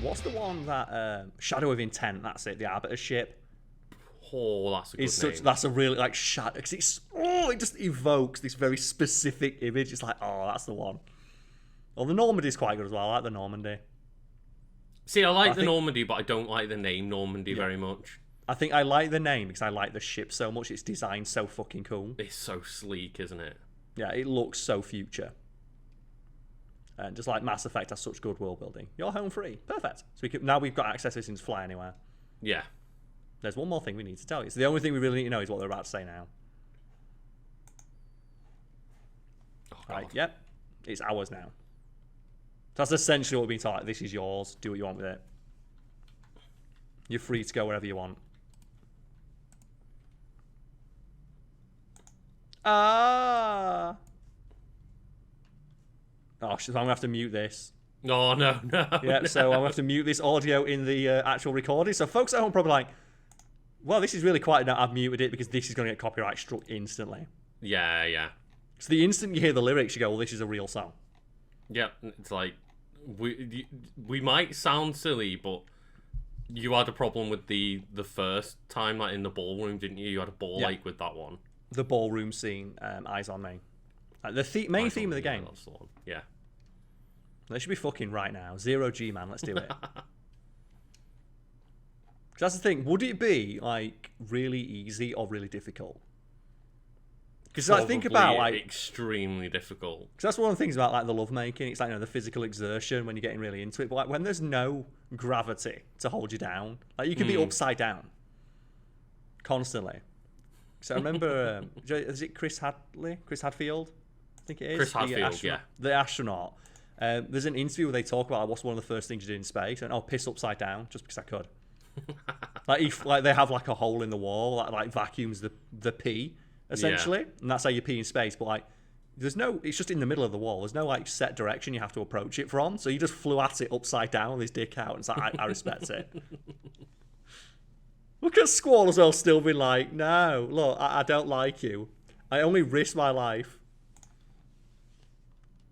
what's the one that Shadow of Intent? That's it. The Arbiter ship. Oh, that's a good name. That's a really like shadow because it just evokes this very specific image. It's like, oh, that's the one. Well, the Normandy's quite good as well. I like the Normandy. See, I like the Normandy, but I don't like the name Normandy very much. I think I like the name because I like the ship so much. It's designed so fucking cool. It's so sleek, isn't it? Yeah, it looks so future. And just like Mass Effect has such good world building. You're home free. Perfect. So now we've got access to this and fly anywhere. Yeah. There's one more thing we need to tell you. So the only thing we really need to know is what they're about to say now. Oh, right, yep. It's ours now. That's essentially what we're being told. Like, this is yours. Do what you want with it. You're free to go wherever you want. Ah. Oh, so I'm going to have to mute this. Oh, no. Yeah, so I'm going to have to mute this audio in the actual recording. So folks at home probably like, well, this is really quiet now. I've muted it because this is going to get copyright struck instantly. Yeah. So the instant you hear the lyrics, you go, well, this is a real song. Yeah, it's like, we might sound silly, but you had a problem with the first time, like in the ballroom, didn't you? You had a ball ache with that one. The ballroom scene, Eyes on Me. The main theme of the game. That's the one. Yeah. They should be fucking right now. 0G, man. Let's do it. That's the thing. Would it be like really easy or really difficult? Because I think about like extremely difficult. Because that's one of the things about like the lovemaking. It's like the physical exertion when you're getting really into it. But like when there's no gravity to hold you down, like you can be upside down constantly. So I remember, is it Chris Hadfield? I think it is. Chris Hadfield, yeah. The astronaut. There's an interview where they talk about like, what's one of the first things you did in space, and piss upside down just because I could. like they have like a hole in the wall that like vacuums the pee essentially, and that's how you pee in space. But like, it's just in the middle of the wall. There's no like set direction you have to approach it from. So you just flew at it upside down with his dick out, and it's like I respect it. Look at Squall as well, still being like, no, look, I don't like you. I only risk my life.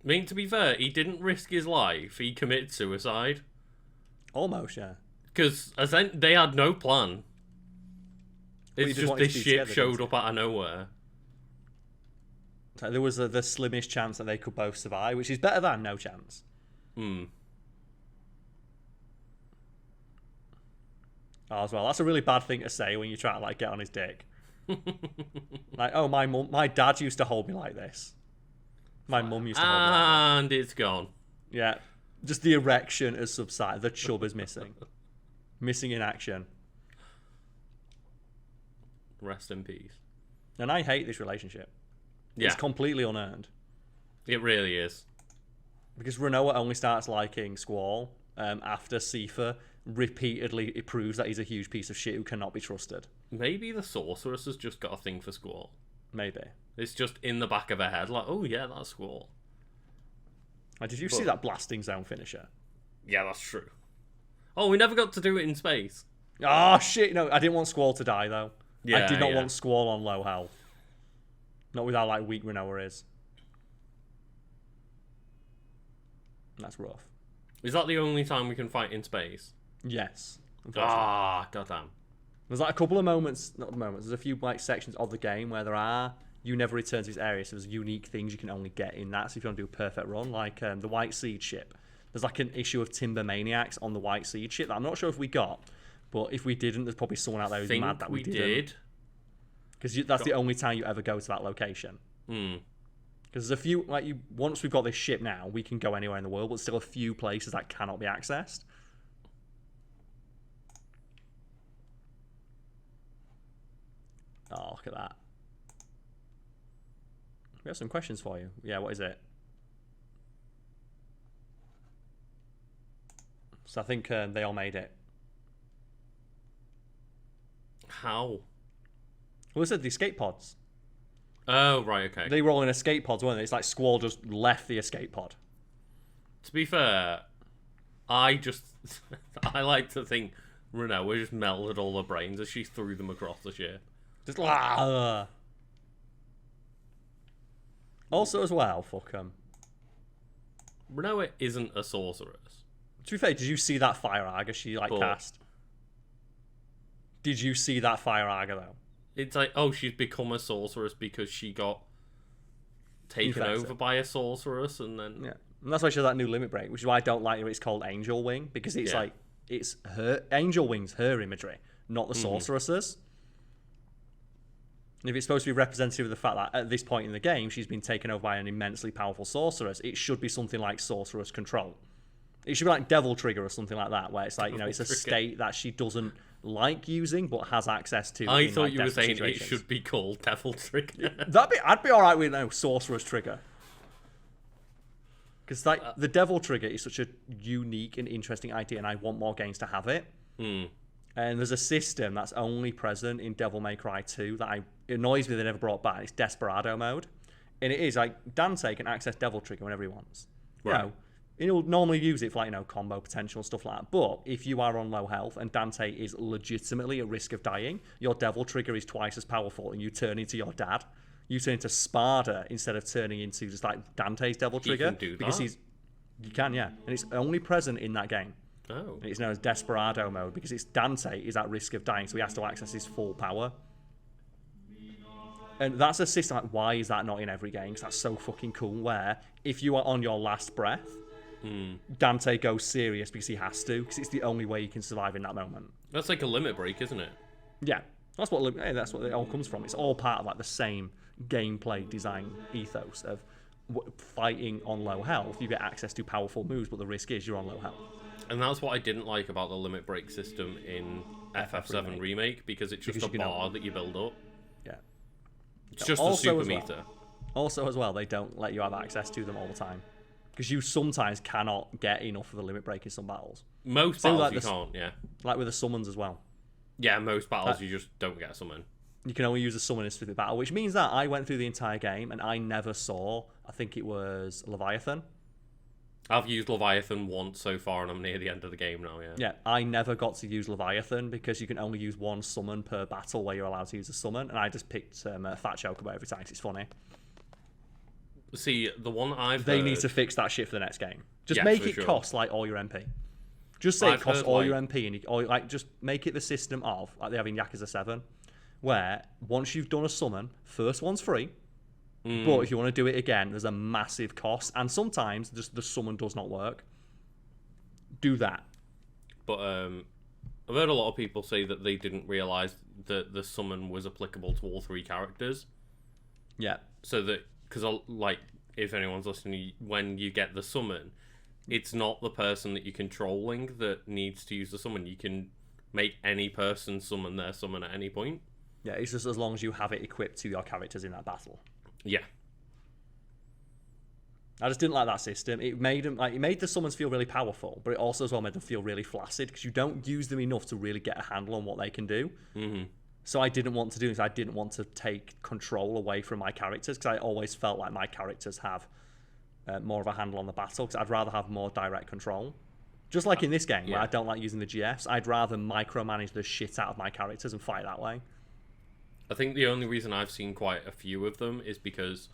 I mean, to be fair, he didn't risk his life. He committed suicide. Almost, yeah. Because they had no plan. It's just this ship together, showed up out of nowhere. So there was the slimmest chance that they could both survive, which is better than no chance. Oh, as well, that's a really bad thing to say when you try to like get on his dick. Like, oh, my dad used to hold me like this. My mum used to hold me like this. And it's gone. Yeah, just the erection has subsided. The chub is missing. Missing in action. Rest in peace. And I hate this relationship. Yeah. It's completely unearned. It really is. Because Renoa only starts liking Squall after Sifa repeatedly it proves that he's a huge piece of shit who cannot be trusted. Maybe the sorceress has just got a thing for Squall. Maybe. It's just in the back of her head, like, oh yeah, that's Squall. Did you see that blasting zone finisher? Yeah, that's true. Oh, we never got to do it in space. Oh shit, no, I didn't want Squall to die though. Yeah, I did not want Squall on low health. Not with how like weak Renoa is. That's rough. Is that the only time we can fight in space? Yes. Ah, goddamn. There's like a couple of moments, not moments, there's a few like sections of the game where you never return to this area, so there's unique things you can only get in that. So if you want to do a perfect run, like the White Seed ship, there's like an issue of Timber Maniacs on the White Seed ship that I'm not sure if we got, but if we didn't, there's probably someone out there who's mad that we didn't. Because that's the only time you ever go to that location. Because there's a few, once we've got this ship now, we can go anywhere in the world, but still a few places that cannot be accessed. Oh, look at that. We have some questions for you. Yeah, what is it? So I think they all made it. How? Well, they said the escape pods. Oh, right, okay. They were all in escape pods, weren't they? It's like Squall just left the escape pod. To be fair, I like to think Renoa just melted all her brains as she threw them across the ship. Just Also, as well, fuck 'em. Renoa isn't a sorceress. To be fair, did you see that Fire Arga she cast? Did you see that Fire Arga though? It's like, she's become a sorceress because she got taken over by a sorceress, and then and that's why she has that new limit break, which is why I don't like it. It's called Angel Wing because it's it's her Angel Wing's her imagery, not the sorceress's. And if it's supposed to be representative of the fact that at this point in the game she's been taken over by an immensely powerful sorceress, it should be something like Sorceress Control. It should be like Devil Trigger or something like that, where it's like, it's a state that she doesn't like using but has access to. I thought you were saying it should be called Devil Trigger. I'd be alright with Sorcerer's Trigger. Because the Devil Trigger is such a unique and interesting idea, and I want more games to have it. And there's a system that's only present in Devil May Cry 2 that it annoys me they never brought back. It's Desperado mode. And it is like Dante can access Devil Trigger whenever he wants. Right. He'll normally use it for combo potential and stuff like that. But if you are on low health and Dante is legitimately at risk of dying, your Devil Trigger is twice as powerful, and you turn into your dad. You turn into Sparda instead of turning into just like Dante's Devil Trigger. You can do that? Because you can, yeah. And it's only present in that game. Oh. And it's known as Desperado mode because Dante is at risk of dying, so he has to access his full power. And that's a system, why is that not in every game? Because that's so fucking cool, where if you are on your last breath, Dante goes serious because he has to, because it's the only way you can survive in that moment. That's like a limit break, isn't it? Yeah, that's what it all comes from. It's all part of the same gameplay design ethos of fighting on low health. You get access to powerful moves, but the risk is you're on low health. And that's what I didn't like about the limit break system in FF7 Remake, because it's just a bar that you build up. Yeah. It's just a super meter. Also, as well, they don't let you have access to them all the time. Because you sometimes cannot get enough of the limit break in some battles. Most battles you can't, yeah. Like with the summons as well. Yeah, most battles you just don't get a summon. You can only use a summon in a specific battle, which means that I went through the entire game and I never saw, I think it was Leviathan. I've used Leviathan once so far, and I'm near the end of the game now, yeah. Yeah, I never got to use Leviathan because you can only use one summon per battle where you're allowed to use a summon, and I just picked Fat Chocobo every time because it's funny. See, the one They need to fix that shit for the next game. Just make it cost like all your MP. Just say it costs all your MP, and just make it the system of, like they have in Yakuza 7, where once you've done a summon, first one's free, but if you want to do it again, there's a massive cost, and sometimes just the summon does not work. Do that. But I've heard a lot of people say that they didn't realise that the summon was applicable to all three characters. Yeah. So that, because if anyone's listening, when you get the summon, it's not the person that you're controlling that needs to use the summon. You can make any person summon their summon at any point. Yeah, it's just as long as you have it equipped to your characters in that battle. Yeah. I just didn't like that system. It made them it made the summons feel really powerful, but it also as well made them feel really flaccid because you don't use them enough to really get a handle on what they can do. Mm-hmm. So I didn't want to do this. I didn't want to take control away from my characters because I always felt like my characters have more of a handle on the battle because I'd rather have more direct control. Just like in this game where I don't like using the GFs, I'd rather micromanage the shit out of my characters and fight that way. I think the only reason I've seen quite a few of them is because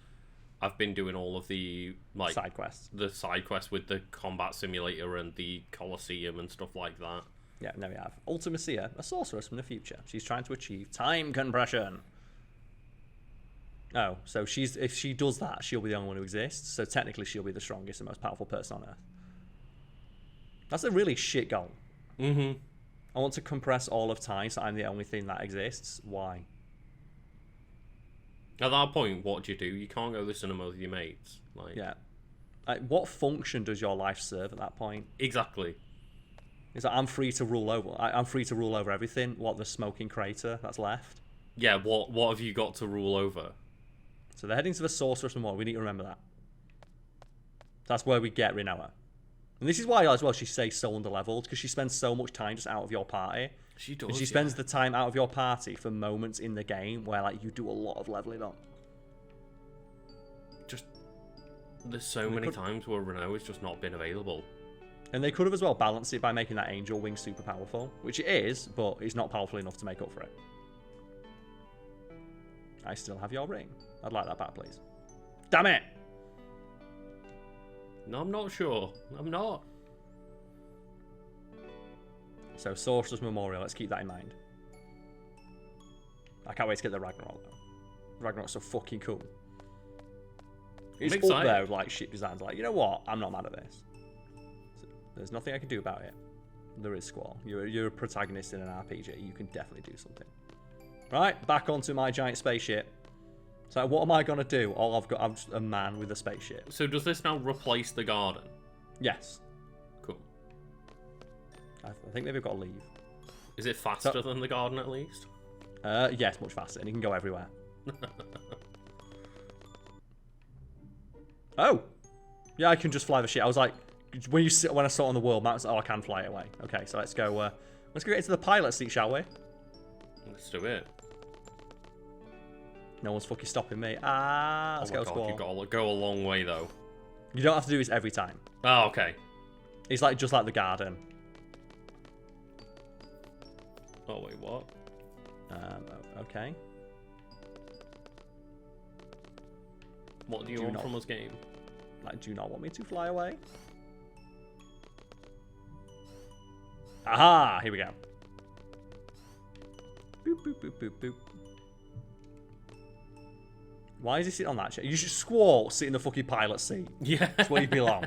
I've been doing all of the side quests. The side quests with the combat simulator and the Colosseum and stuff like that. Yeah, there we have. Ultimacia, a sorceress from the future. She's trying to achieve time compression. Oh, so if she does that, she'll be the only one who exists. So technically, she'll be the strongest and most powerful person on Earth. That's a really shit goal. Mm-hmm. I want to compress all of time so I'm the only thing that exists. Why? At that point, what do? You can't go to the cinema with your mates. Yeah. What function does your life serve at that point? Exactly. It's like I'm free to rule over. I'm free to rule over everything. What, the smoking crater that's left? Yeah. What have you got to rule over? So they're heading to the Sorceress Memorial. We need to remember that. That's where we get Rinoa. And this is why, as well, she stays so underleveled, because she spends so much time just out of your party. She does. And she spends the time out of your party for moments in the game where you do a lot of leveling up. Just there's so many times where Rinoa has just not been available. And they could have as well balanced it by making that Angel Wing super powerful, which it is, but it's not powerful enough to make up for it. I still have your ring. I'd like that back, please. Damn it! No, I'm not sure. I'm not. So Sorcerer's Memorial, let's keep that in mind. I can't wait to get the Ragnarok though. Ragnarok's so fucking cool. It's up there with like ship designs. Like, you know what? I'm not mad at this. So, there's nothing I can do about it. There is Squall. You're a protagonist in an RPG. You can definitely do something. Right, back onto my giant spaceship. So what am I gonna do? I'm just a man with a spaceship. So does this now replace the garden? Yes. Cool. I think maybe I've got to leave. Is it faster than the garden at least? Yes, much faster, and you can go everywhere. Oh, yeah, I can just fly the ship. I was like, when I saw it on the world map, I was like, oh, I can fly it away. Okay, so let's go. Let's go get into the pilot seat, shall we? Let's do it. No one's fucking stopping me. Let's go, Squall. You've got to go a long way though. You don't have to do this every time. Oh, okay. It's like just like the garden. Oh wait, what? Okay. What do you want from us, game? Like, do you not want me to fly away? Aha! Here we go. Boop, boop, boop, boop, boop. Why is he sitting on that chair? You should Squall sit in the fucking pilot seat. Yeah. That's where you belong.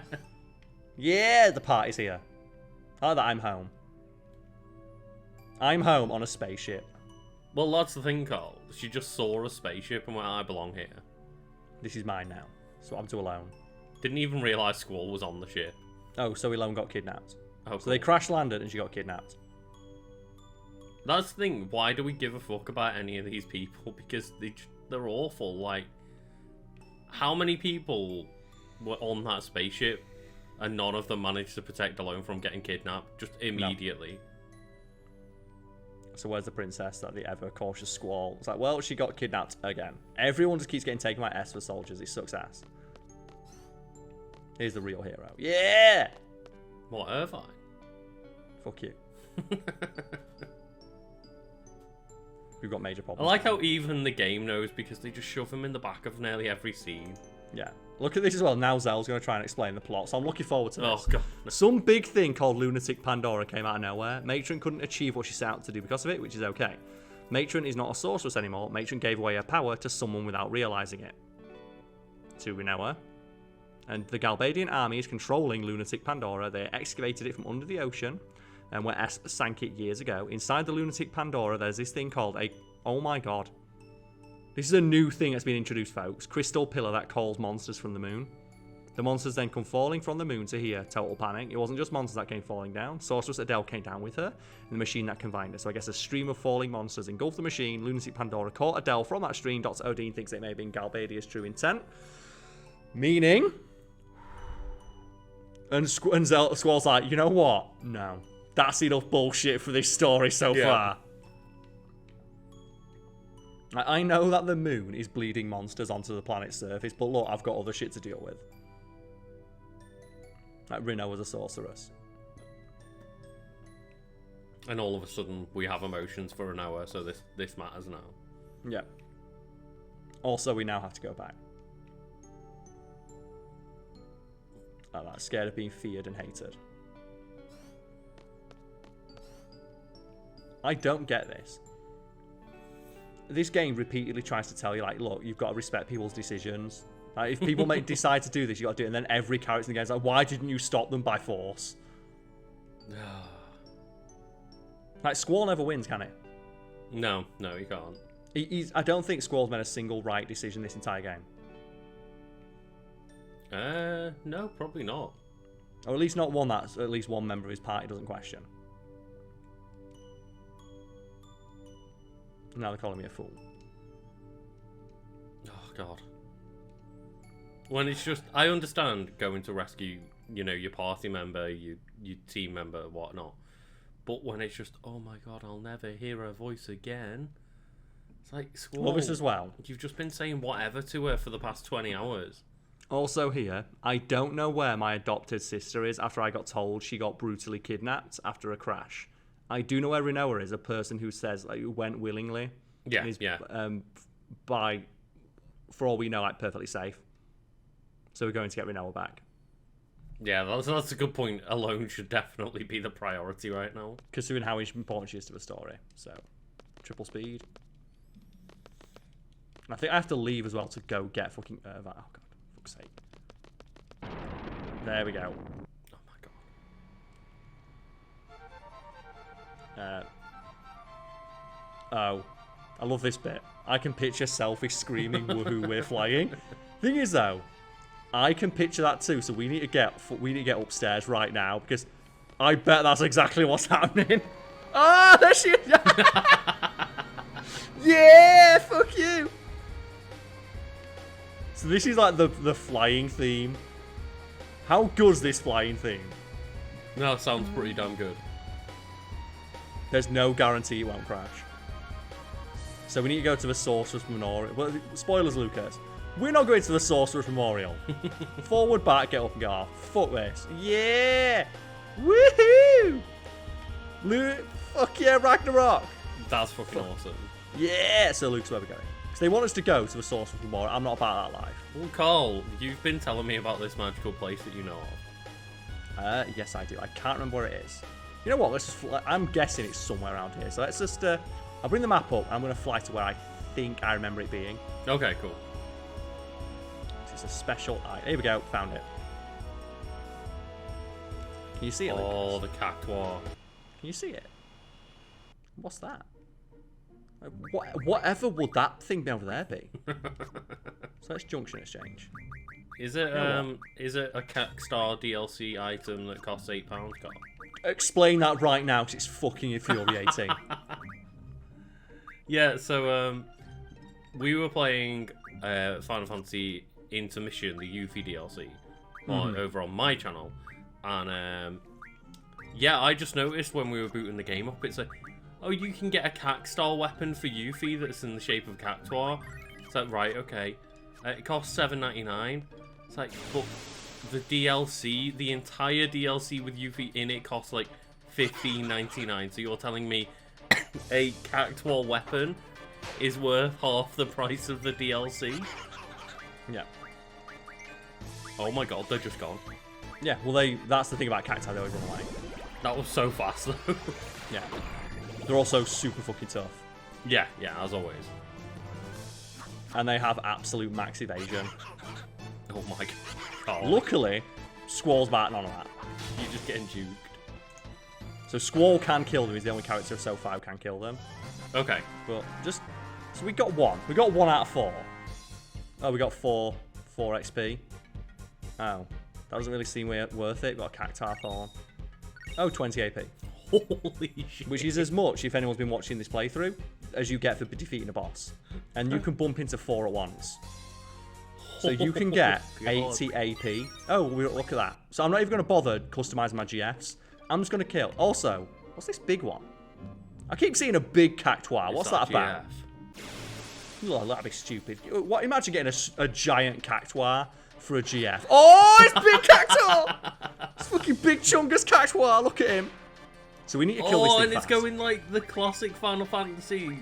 Yeah, the party's here. I like that I'm home. I'm home on a spaceship. Well, that's the thing, Carl. She just saw a spaceship and went, I belong here. This is mine now. So I'm to alone. Didn't even realise Squall was on the ship. Oh, so Alone got kidnapped. Oh, cool. So they crash landed and she got kidnapped. That's the thing. Why do we give a fuck about any of these people? Because they're awful. Like, how many people were on that spaceship and none of them managed to protect Alone from getting kidnapped just immediately? No. So where's the princess that the ever cautious Squall? It's like, well, she got kidnapped again. Everyone just keeps getting taken by S for soldiers. It sucks ass. Here's the real hero. Yeah! What, Irvine? Fuck you. We've got major problems. I like how even the game knows because they just shove him in the back of nearly every scene. Yeah. Look at this as well. Now Zell's going to try and explain the plot, so I'm looking forward to this. Oh, God. Some big thing called Lunatic Pandora came out of nowhere. Matron couldn't achieve what she set out to do because of it, which is okay. Matron is not a sorceress anymore. Matron gave away her power to someone without realising it. To Rinoa. And the Galbadian army is controlling Lunatic Pandora. They excavated it from under the ocean, and where S sank it years ago. Inside the Lunatic Pandora, there's this thing called a... Oh my god. This is a new thing that's been introduced, folks. Crystal pillar that calls monsters from the moon. The monsters then come falling from the moon to here. Total panic. It wasn't just monsters that came falling down. Sorceress Adele came down with her, and the machine that confined her. So I guess a stream of falling monsters engulfed the machine. Lunatic Pandora caught Adele from that stream. Dr. Odin thinks it may have been Galbadia's true intent. Meaning... And Squall's like, you know what? No. That's enough bullshit for this story so far. I know that the moon is bleeding monsters onto the planet's surface, but look, I've got other shit to deal with. Like Rino was a sorceress. And all of a sudden, we have emotions for an hour, so this matters now. Yeah. Also, we now have to go back. Like that, scared of being feared and hated. I don't get this. This game repeatedly tries to tell you, like, look, you've got to respect people's decisions. Like, if people decide to do this, you got to do it. And then every character in the game is like, why didn't you stop them by force? Like, Squall never wins, can it? No, he can't. I don't think Squall's made a single right decision this entire game. No, probably not. Or at least not one that at least one member of his party doesn't question. Now they're calling me a fool. Oh, God. When it's just... I understand going to rescue, you know, your party member, your team member, whatnot. But when it's just, oh my God, I'll never hear her voice again. It's like, Squall, well, this as well. You've just been saying whatever to her for the past 20 hours. Also here, I don't know where my adopted sister is after I got told she got brutally kidnapped after a crash. I do know where Rinoa is, a person who says, like, who went willingly. Yeah, and is, yeah. For all we know, like, perfectly safe. So we're going to get Rinoa back. Yeah, that's a good point. Alone should definitely be the priority right now. Considering how important she is to the story. So, triple speed. And I think I have to leave as well to go get fucking Irvine. Oh, God. Fuck's sake. There we go. Oh, my God. Oh. I love this bit. I can picture Selfish screaming, woohoo, we're flying. Thing is, though, I can picture that too, so we need to get upstairs right now, because I bet that's exactly what's happening. Ah, there she is! Yeah, fuck you! So this is like the flying theme. How good's this flying theme? No, it sounds pretty damn good. There's no guarantee it won't crash. So we need to go to the Sorcerer's Memorial. Well, spoilers, Lucas. We're not going to the Sorcerer's Memorial. Forward, back, get up and get off. Fuck this. Yeah! Woohoo! Fuck yeah, Ragnarok! That's fucking awesome. Yeah! So Luke's where we're going. So they want us to go to the Sorcerer's Memorial. I'm not about that life. Well, Carl, you've been telling me about this magical place that you know of. Yes, I do. I can't remember where it is. You know what? Let's just I'm guessing it's somewhere around here. So let's just... I'll bring the map up. I'm going to fly to where I think I remember it being. Okay, cool. It's a special eye. Here we go. Found it. Can you see it, Oh, Lucas? the Cactuar. Can you see it? What's that? Whatever would that thing be over there be? So let's junction exchange. Is it a Cactuar DLC item that costs £8, Carl? Explain that right now, because it's fucking infuriating. Yeah, so we were playing Final Fantasy Intermission, the Yuffie DLC, over on my channel, and yeah, I just noticed when we were booting the game up, it's like, oh, you can get a Cactuar weapon for Yuffie that's in the shape of Cactuar. It's like, right, okay. It costs $7.99. It's like, but the DLC, the entire DLC with Yuffie in it costs like $15.99. So you're telling me a Cactuar weapon is worth half the price of the DLC? Yeah. Oh my god, they're just gone. Yeah, well, that's the thing about Cactuar, they always run away. That was so fast, though. Yeah. They're also super fucking tough. Yeah, as always. And they have absolute max evasion. Oh my god. Luckily, Squall's batting on that. You're just getting juked. So Squall can kill them. He's the only character so far who can kill them. Okay. But just... So we got one. We got 1 out of 4. Oh, we got 4 XP. Oh. That doesn't really seem worth it. We got a Cactuar Thorn. Oh, 20 AP. Holy shit. Which is as much, if anyone's been watching this playthrough, as you get for defeating a boss. And you can bump into 4 at once. So you can get 80 AP. Oh, look at that. So I'm not even going to bother customizing my GFs. I'm just going to kill. Also, what's this big one? I keep seeing a big Cactuar. What's that about? Oh, that'd be stupid. What? Imagine getting a giant Cactuar for a GF. Oh, it's big Cactuar! It's fucking big chungus Cactuar. Look at him. So we need to kill this thing and fast. it's going like the classic Final Fantasy.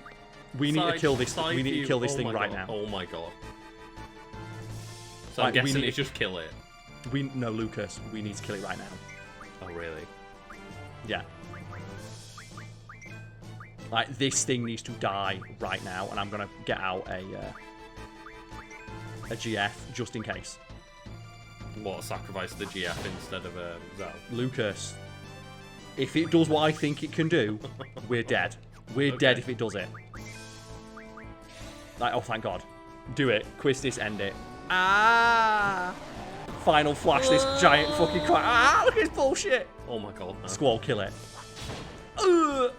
We need to kill this. We need to kill this thing right now. Oh my god. So Like, I'm guessing it's just kill it. No, Lucas. We need to kill it right now. Oh really? Yeah. Like, this thing needs to die right now, and I'm gonna get out a GF just in case. What, sacrifice the GF instead of Zell? Lucas, if it does what I think it can do, we're dead. We're dead if it does it. Like, oh, thank God. Do it. Quiz this, end it. Ah! Final flash, this giant fucking crack. Ah, look at this bullshit. Oh my god. No. Squall, kill it. I'm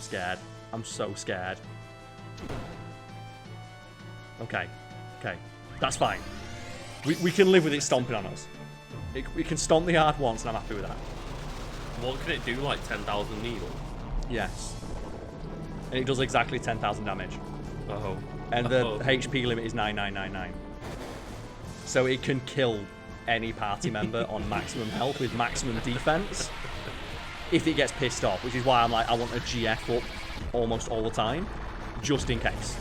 scared. I'm so scared. Okay. That's fine. We can live with it stomping on us. We can stomp the yard once and I'm happy with that. What can it do, like 10,000 needles? Yes. And it does exactly 10,000 damage. Oh. And the HP limit is 9999. So it can kill any party member on maximum health with maximum defense if it gets pissed off, which is why I'm like, I want a GF up almost all the time, just in case.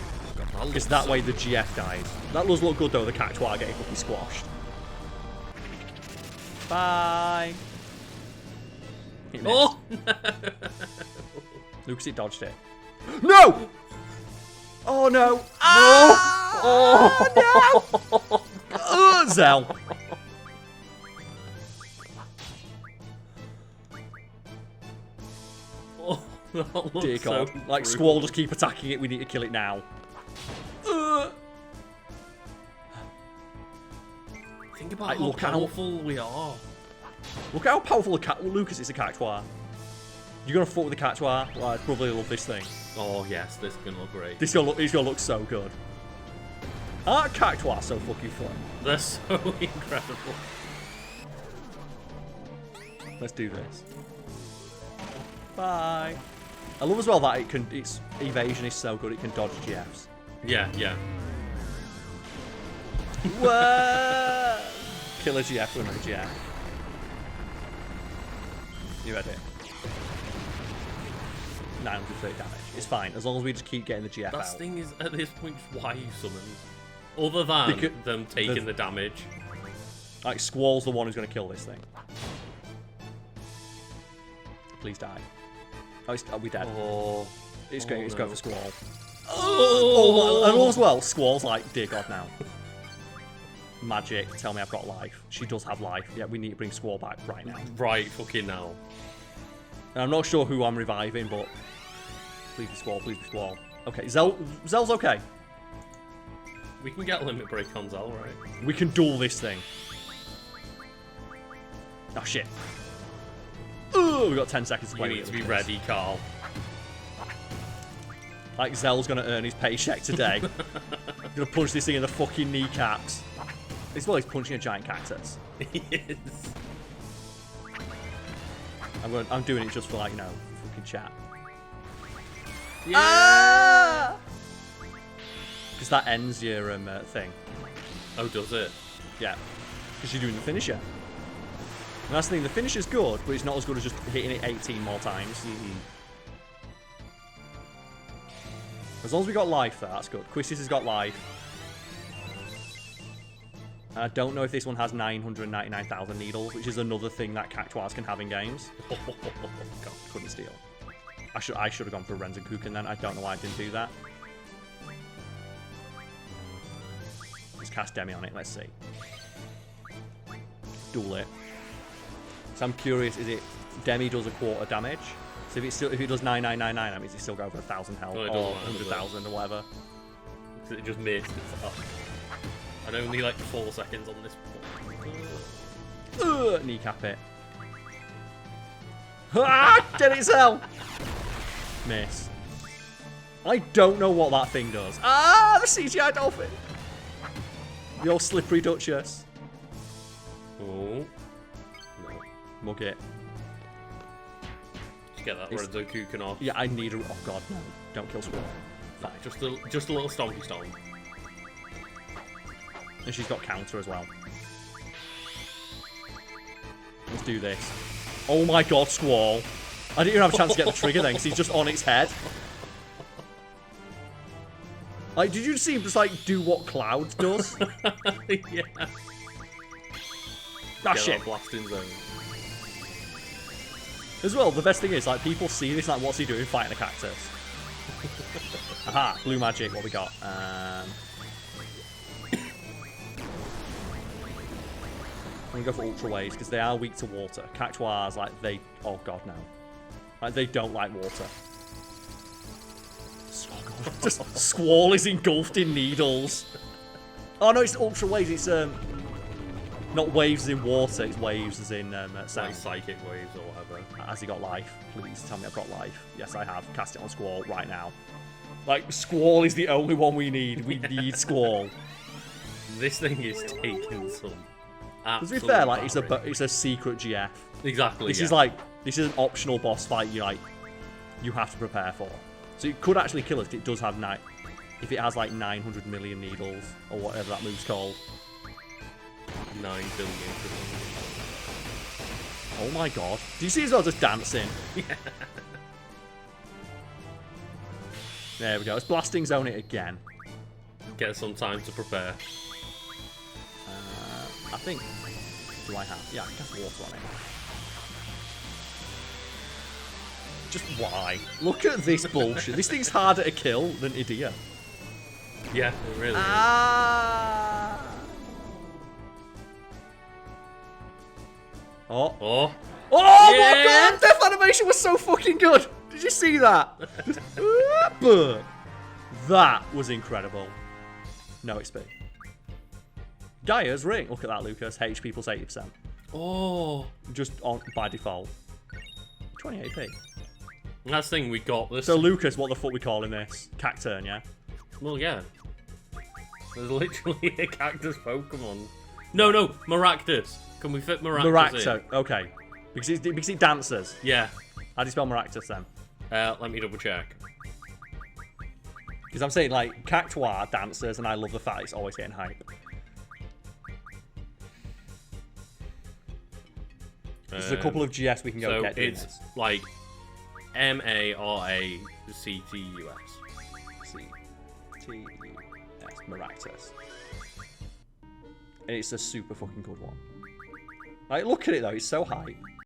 Because that way the GF dies. That does look good though, the Cactuar getting fucking squashed. Bye. It missed. Oh no! Lucas, it dodged it. No! Oh no! Ah! Oh no! Zell. Oh, that looks Dear so God. Like, brutal. Squall, just keep attacking it. We need to kill it now. Think about Like, how look how- powerful we are. Look at how powerful Lucas is a Cactuar. You're gonna fuck with the Cactuar? Well, I'd probably love this thing. Oh yes, this is gonna look great. He's gonna look so good. Aren't Cactuar so fucking fun? They're so incredible. Let's do this. Bye. I love as well that its evasion is so good it can dodge GFs. Yeah, yeah. Whoa! Kill a GF with another GF. You ready? 930 damage. It's fine, as long as we just keep getting the GF That out. thing is, at this point, why you summoned. Other than Because them taking the damage. Like, Squall's the one who's going to kill this thing. Please die. Oh, we dead. Oh. It's Oh, going. It's going no. for Squall. Oh! And all as well, Squall's like, dear God, now. Magic, tell me I've got life. She does have life. Yeah, we need to bring Squall back right now. Right, fucking now. And I'm not sure who I'm reviving, but please be Squall, please be Squall. Okay, Zell's okay. We can get limit break on Zell, right? We can duel this thing. Oh shit. Ooh, we got 10 seconds to You play. need to be ready, Carl. Like Zell's gonna earn his paycheck today. He's gonna punch this thing in the fucking kneecaps. It's well, he's punching a giant cactus. He is. I'm doing it just for, like, you know, fucking chat. Yeah. Because that ends your thing. Oh, does it? Yeah. Because you're doing the finisher. And that's the thing, the finisher's good, but it's not as good as just hitting it 18 more times. As long as we got life there, that's good. Quistis has got life. And I don't know if this one has 999,000 needles, which is another thing that Cactuars can have in games. God. Couldn't steal. I should have gone for Renz and Kuchen then. I don't know why I didn't do that. Let's cast Demi on it. Let's see. Duel it. So I'm curious. Is it Demi does a quarter damage? So if it does 9999, that means it still go over 1,000 health No, it or doesn't matter, 100,000 or whatever. It just missed. It's up. And only like 4 seconds on this point. Kneecap it. Ah! Get it, Zell! Miss. I don't know what that thing does. Ah! The CGI dolphin! The old slippery Duchess. Oh. No. Mug it. Just get that Renzo Kuchen off. Yeah, I need a... Oh, God, no. Don't kill Squall. Fine. Just a little stompy stomp. And she's got counter as well. Let's do this. Oh my God, Squall. I didn't even have a chance to get the trigger then, because he's just on its head. Like, did you see him just, like, do what Cloud does? Yeah. Ah, Get shit. that blasting zone. As well, the best thing is, like, people see this, like, what's he doing fighting a cactus? Aha, blue magic, what we got? I'm gonna go for Ultra Waves, because they are weak to water. Cactuars, like, they... Oh, God, no. Like, they don't like water. Oh, God. Just Squall is engulfed in needles. Oh, no, it's Ultra Waves. It's, not waves as in water, it's waves as in, sound. Like psychic waves or whatever. Has he got life? Please tell me I've got life. Yes, I have. Cast it on Squall right now. Like, Squall is the only one we need. We need Squall. This thing is taking some. To be fair, like, it's a secret GF. Exactly. This is like, this is an optional boss fight you have to prepare for. So it could actually kill us. It does have if it has like 900 million needles or whatever that move's called. 9 billion. Oh my God! Do you see as well just dancing? Yeah. There we go. It's blasting zone it again. Get some time to prepare. I think do I have? Yeah, I can cast water on it. Just why? Look at this bullshit. This thing's harder to kill than Idea. Yeah, it really is. Oh. Oh. Oh Yeah. my god! Death animation was so fucking good! Did you see that? That was incredible. No XP. Gaia's ring. Look at that, Lucas. HP plus 80%. Oh. Just on by default. 20 AP. That's the thing, we got this. So Lucas, what the fuck we calling this? Cacturn, yeah? Well, yeah. There's literally a cactus Pokemon. No, Maractus. Can we fit Maractus in? Maractus, okay. Because it dances. Yeah. How do you spell Maractus then? Let me double check. Because I'm saying, like, Cactuar dances, and I love the fact it's always getting hype. There's a couple of GS we can go so get. It's like Maractus. C-T-U-S, Maractus. And it's a super fucking good one. Like, look at it though, it's so hype.